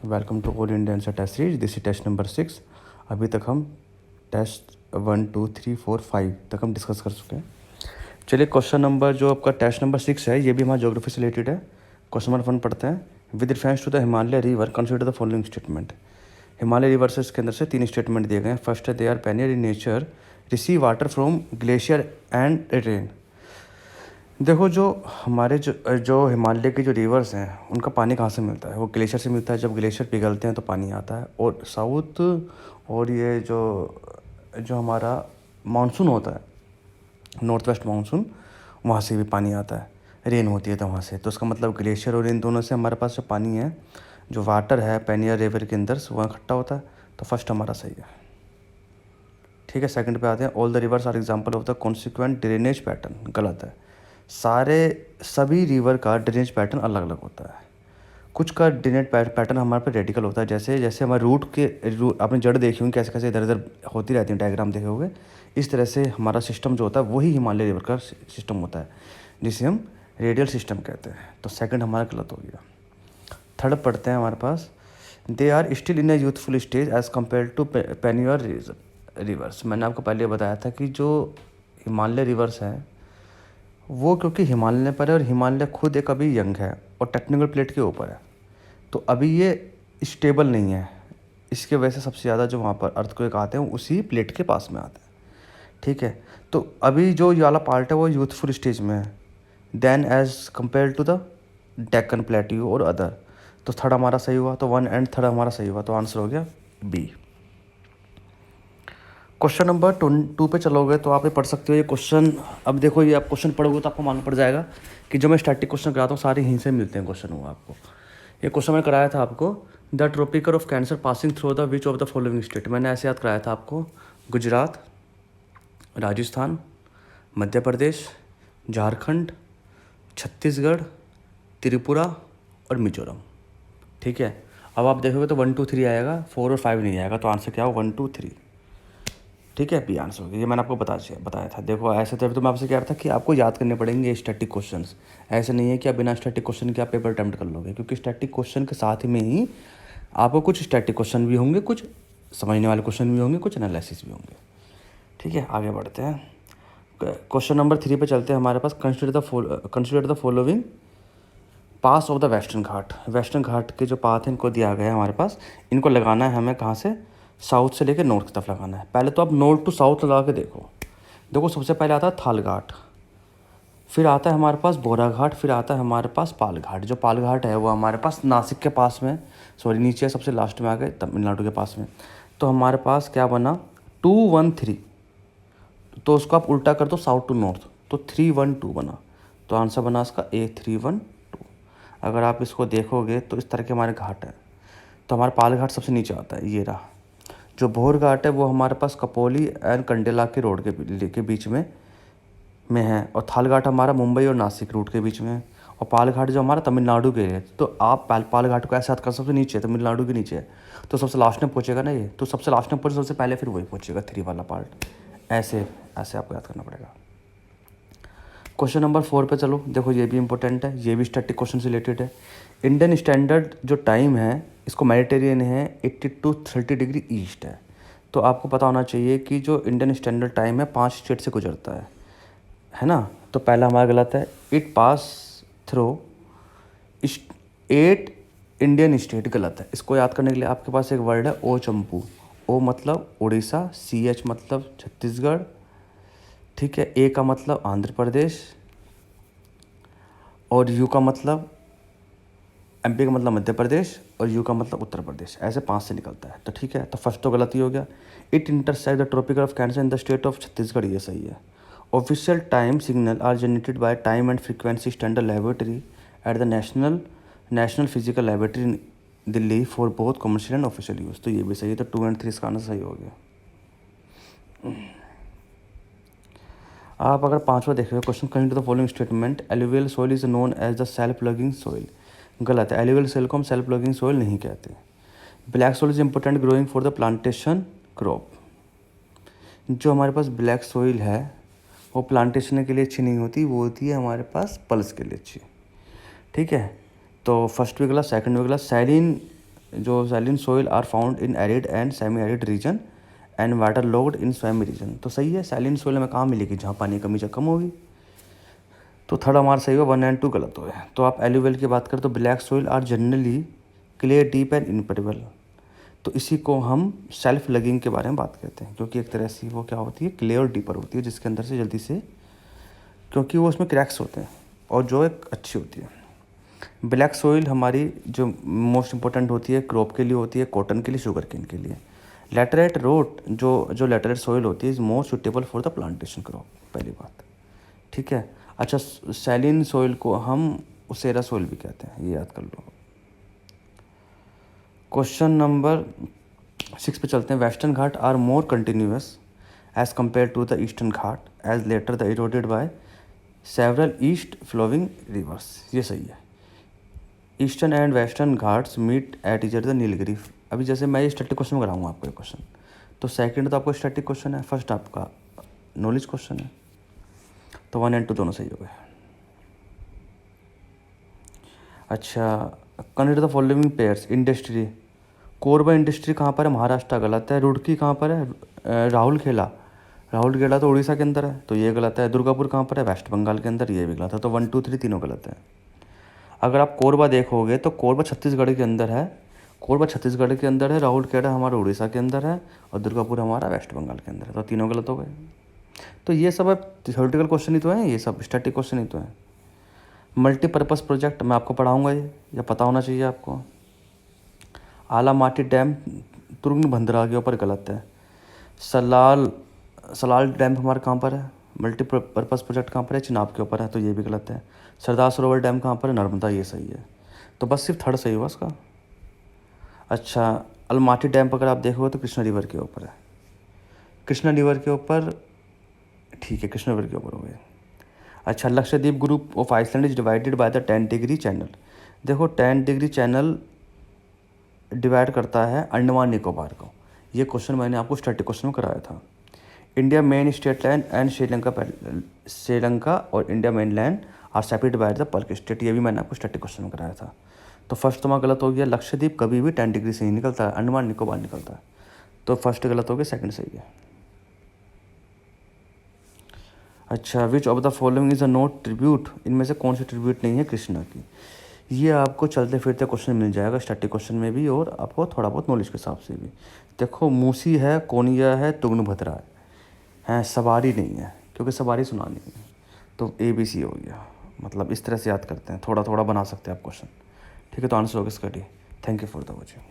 Welcome to all India answer test series. This is test number 6। अभी तक हम test 1, 2, 3, 4, 5 तक हम डिस्कस कर चुके हैं। चलिए क्वेश्चन नंबर जो आपका टेस्ट नंबर 6 है, ये भी हमारा ज्योग्राफी से रिलेटेड है। क्वेश्चन नंबर 1 पढ़ते हैं। With reference to the Himalaya river consider the following statement. Himalaya river से इसके अंदर से 3 स्टेटमेंट दिए गए हैं। फर्स्ट है they are perennial in nature, receive water from glacier and rain. देखो जो हमारे जो हिमालय के जो रिवर्स हैं उनका पानी कहाँ से मिलता है? वो ग्लेशियर से मिलता है। जब ग्लेशियर पिघलते हैं तो पानी आता है। और साउथ और ये जो जो हमारा मानसून होता है, नॉर्थ वेस्ट मानसून, वहाँ से भी पानी आता है। रेन होती है तो वहाँ से, तो उसका मतलब ग्लेशियर और रेन दोनों से हमारे पास जो पानी है, जो वाटर है पेनियर रिवर के अंदर वहाँ इकट्ठा होता है। तो फर्स्ट हमारा सही है। ठीक है, सेकंड पे आते हैं। All the rivers are example of the consequent drainage pattern. गलत है। सभी रिवर का ड्रेनेज पैटर्न अलग अलग होता है। कुछ का ड्रेनेज पैटर्न हमारे पे रेडिकल होता है। जैसे जैसे हमारे रूट आपने जड़ देखी होंगी कैसे कैसे इधर इधर होती रहती है, डायग्राम देखे होंगे। इस तरह से हमारा सिस्टम जो होता है वही हिमालय रिवर का सिस्टम होता है, जिसे हम रेडियल सिस्टम कहते हैं। तो सेकंड हमारा गलत हो गया। थर्ड पढ़ते हैं हमारे पास। They are still in a youthful stage as compared to peninsular rivers. मैंने आपको पहले बताया था कि जो हिमालय रिवर्स हैं वो क्योंकि हिमालय पर है और हिमालय खुद एक अभी यंग है और टेक्निकल प्लेट के ऊपर है, तो अभी ये स्टेबल नहीं है। इसके वजह से सबसे ज़्यादा जो वहाँ पर अर्थक्वेक आते हैं उसी प्लेट के पास में आते हैं। ठीक है, तो अभी जो ये वाला पार्ट है वो यूथफुल स्टेज में है then as compare to the Deccan plateau और अदर। तो थर्ड हमारा सही हुआ। तो 1 एंड थर्ड हमारा सही हुआ। तो आंसर हो गया बी। क्वेश्चन नंबर 2 पे चलोगे तो आप ये पढ़ सकते हो ये क्वेश्चन। अब देखो ये आप क्वेश्चन पढ़ोगे तो आपको मालूम पड़ जाएगा कि जो मैं स्टैटिक क्वेश्चन कराता हूँ सारे यहीं से मिलते हैं क्वेश्चन हुआ आपको। ये क्वेश्चन मैंने कराया था आपको, the tropical of cancer passing through the which of the following state. मैंने ऐसे याद कराया था आपको, गुजरात, राजस्थान, मध्य प्रदेश, झारखंड, छत्तीसगढ़, त्रिपुरा और मिजोरम। ठीक है, अब आप देखोगे तो 1, 2, 3 आएगा, 4 और 5 नहीं आएगा। तो आंसर क्या हो? 1, 2, 3। ठीक है, बी आंसर होगा। ये मैंने आपको बताया था। देखो ऐसे तो मैं आपसे कह रहा था कि आपको याद करने पड़ेंगे स्टैटिक क्वेश्चंस। ऐसे नहीं है कि आप बिना स्टैटिक क्वेश्चन के आप पेपर अटैम्प्ट कर लोगे, क्योंकि स्टैटिक क्वेश्चन के साथ में ही आपको कुछ स्टैटिक क्वेश्चन भी होंगे, कुछ समझने वाले क्वेश्चन भी होंगे, कुछ एनालिसिस भी होंगे। ठीक है, आगे बढ़ते हैं। क्वेश्चन नंबर 3 पे चलते हैं हमारे पास। Consider the following pass of the western Ghat. Western Ghat के जो पाथ हैं इनको दिया गया है हमारे पास। इनको लगाना है हमें कहाँ से? साउथ से लेकर नॉर्थ की तरफ लगाना है। पहले तो आप नॉर्थ टू साउथ लगा के देखो। देखो सबसे पहले आता है थाल घाट, फिर आता है हमारे पास बोरा घाट, फिर आता है हमारे पास पाल घाट। जो पाल घाट है वो हमारे पास नासिक के पास में, सॉरी नीचे सबसे लास्ट में आ गए, तमिलनाडु के पास में। तो हमारे पास क्या बना? 2, 1, 3। तो उसको आप उल्टा कर दो साउथ टू नॉर्थ, तो 3, 1, 2 बना। तो आंसर बना इसका A, 3, 1, 2। अगर आप इसको देखोगे तो इस तरह के हमारे घाट हैं। तो हमारा पाल घाट सबसे नीचे आता है, ये रहा। जो भोर घाट है वो हमारे पास कपोली एंड कंडेला के रोड के बीच में है। और थाल घाट हमारा मुंबई और नासिक रूट के बीच में है। और पाल घाट जो हमारा तमिलनाडु के है। तो आप पाल घाट को ऐसे याद कर, सबसे नीचे तमिलनाडु के नीचे है, तो सबसे लास्ट में पहुँचेगा ना ये। तो सबसे लास्ट में पहुँचे सबसे पहले, फिर वही पहुँचेगा 3 वाला पार्ट। ऐसे ऐसे आपको याद करना पड़ेगा। क्वेश्चन नंबर 4 पे चलो। देखो ये भी इंपॉर्टेंट है, ये भी स्टैटिक क्वेश्चन से रिलेटेड है। इंडियन स्टैंडर्ड जो टाइम है इसको मेडिटेरियन है, 80 to 30 डिग्री ईस्ट है। तो आपको पता होना चाहिए कि जो इंडियन स्टैंडर्ड टाइम है 5 स्टेट से गुजरता है ना। तो पहला हमारा गलत है। It pass through 8 Indian state, गलत है। इसको याद करने के लिए आपके पास एक वर्ड है ओ चंपू। ओ मतलब उड़ीसा, CH मतलब छत्तीसगढ़, ठीक है, ए का मतलब आंध्र प्रदेश, और यू का मतलब MP का मतलब मध्य प्रदेश, और यू का मतलब उत्तर प्रदेश। ऐसे 5 से निकलता है। तो ठीक है, तो फर्स्ट तो गलती हो गया। It intersect the tropical of cancer in the state of Chhattisgarh, ये सही है। Official time signal are generated by time and frequency standard laboratory at the national physical laboratory Delhi for both commercial and official use. तो ये भी सही है। तो 2 and 3 इसका आंसर सही हो गया। आप अगर 5वां देखेंगे question, consider the following statement. Alluvial soil is known as the self plugging soil. गलत है। एलुवियल सोइल को हम सेल्फ प्लगिंग सोइल नहीं कहते। Black soil is important growing for the plantation crop. जो हमारे पास ब्लैक सोइल है वो प्लांटेशन के लिए अच्छी नहीं होती, वो होती है हमारे पास पल्स के लिए अच्छी। ठीक है, तो फर्स्ट भी गलत, सेकंड भी गलत। सैलिन जो saline soil are found in arid and semi arid region and water logged in swampy region. तो सही है, सैलिन सोइल हमें कहाँ मिलेगी, जहाँ पानी की कमी कम होगी। तो थर्ड हमारा सही हुआ, 1 एंड 2 गलत हुए। तो आप एलुवियल की बात करें तो black soil are generally clay deep and impermeable. तो इसी को हम सेल्फ लगिंग के बारे में बात करते हैं, क्योंकि एक तरह से वो क्या होती है, क्ले और डीपर होती है, जिसके अंदर से जल्दी से, क्योंकि वो उसमें क्रैक्स होते हैं और जो एक अच्छी होती है। ब्लैक सोइल हमारी जो मोस्ट इंपॉर्टेंट होती है क्रॉप के लिए होती है, कॉटन के लिए, शुगर केन के लिए। लैटराइट रोट जो लैटराइट सोइल होती है is more suitable for the plantation crop, पहली बात। ठीक है। अच्छा, सैलिन सोइल को हम उसेरा सोइल भी कहते हैं, ये याद कर लो। क्वेश्चन नंबर 6 पे चलते हैं। Western Ghat are more continuous as compare to the eastern Ghat as later the eroded by several east flowing rivers. ये सही है। Eastern and western Ghats meet at each other the Nilgiri. अभी जैसे मैं ये स्टैटिक क्वेश्चन में कराऊंगा आपको ये क्वेश्चन, तो सेकंड तो आपको स्टैटिक क्वेश्चन है, फर्स्ट आपका नॉलेज क्वेश्चन है। तो 1 एंड 2 दोनों सही हो गए। अच्छा, consider the following pairs. Industry, Korba industry कहाँ पर है, महाराष्ट्र, गलत है। रुड़की कहाँ पर है, राहुल खेला तो उड़ीसा के अंदर है, तो ये गलत है। दुर्गापुर कहाँ पर है, वेस्ट बंगाल के अंदर, ये भी गलत है। तो 1 2 3 तीनों गलत है। अगर आप कोरबा देखोगे तो कोरबा छत्तीसगढ़ के अंदर है, राहुल खेड़ा हमारा उड़ीसा के अंदर है, और दुर्गापुर हमारा वेस्ट बंगाल के अंदर है। तो तीनों गलत हो गए। तो ये सब थ्योरेटिकल क्वेश्चन ही तो हैं, ये सब स्टैटिक क्वेश्चन ही तो हैं। मल्टीपर्पज़ प्रोजेक्ट मैं आपको पढ़ाऊँगा, ये या पता होना चाहिए आपको। आला माटी डैम तुंगभद्रा के ऊपर, गलत है। सलाल डैम हमारा कहाँ पर है, मल्टीपर्पज़ प्रोजेक्ट कहाँ पर है, चिनाब के ऊपर है, तो ये भी गलत है। सरदार सरोवर डैम कहाँ पर है, नर्मदा, ये सही है। तो बस सिर्फ थर्ड सही हुआ इसका। अच्छा, अलमाटी डैम पर अगर आप देखोगे तो कृष्णा रिवर के ऊपर है, कृष्णा रिवर के ऊपर, ठीक है, कृष्णा रिवर के ऊपर हो गया। अच्छा, Lakshadweep group of island is divided by the 10 degree channel. देखो 10 डिग्री चैनल डिवाइड करता है अंडमान निकोबार को। ये क्वेश्चन मैंने आपको स्टैटिक क्वेश्चन में कराया था। India main state land and Sri Lanka और India main land are separated by the Palk strait, ये भी मैंने आपको स्टैटिक क्वेश्चन में कराया था। तो फर्स्ट तुम्हारा गलत हो गया, लक्षद्वीप कभी भी 10 डिग्री से ही निकलता है, अंडमान निकोबार निकलता है। तो फर्स्ट गलत हो गया, सेकंड सही है। अच्छा, which of the following is a not tribute, इनमें से कौन सी ट्रिब्यूट नहीं है कृष्णा की। ये आपको चलते फिरते क्वेश्चन मिल जाएगा स्टैटिक क्वेश्चन में भी, और आपको थोड़ा बहुत नॉलेज के हिसाब से भी। देखो मूसी है, कोनिया है, तुंगभद्रा है, सवारी नहीं है, क्योंकि सवारी सुना नहीं है। तो ABC हो गया। मतलब इस तरह से याद करते हैं, थोड़ा थोड़ा बना सकते हैं आप क्वेश्चन। ठीक है, तो आंसर होगा इसका D. Thank you for the watching.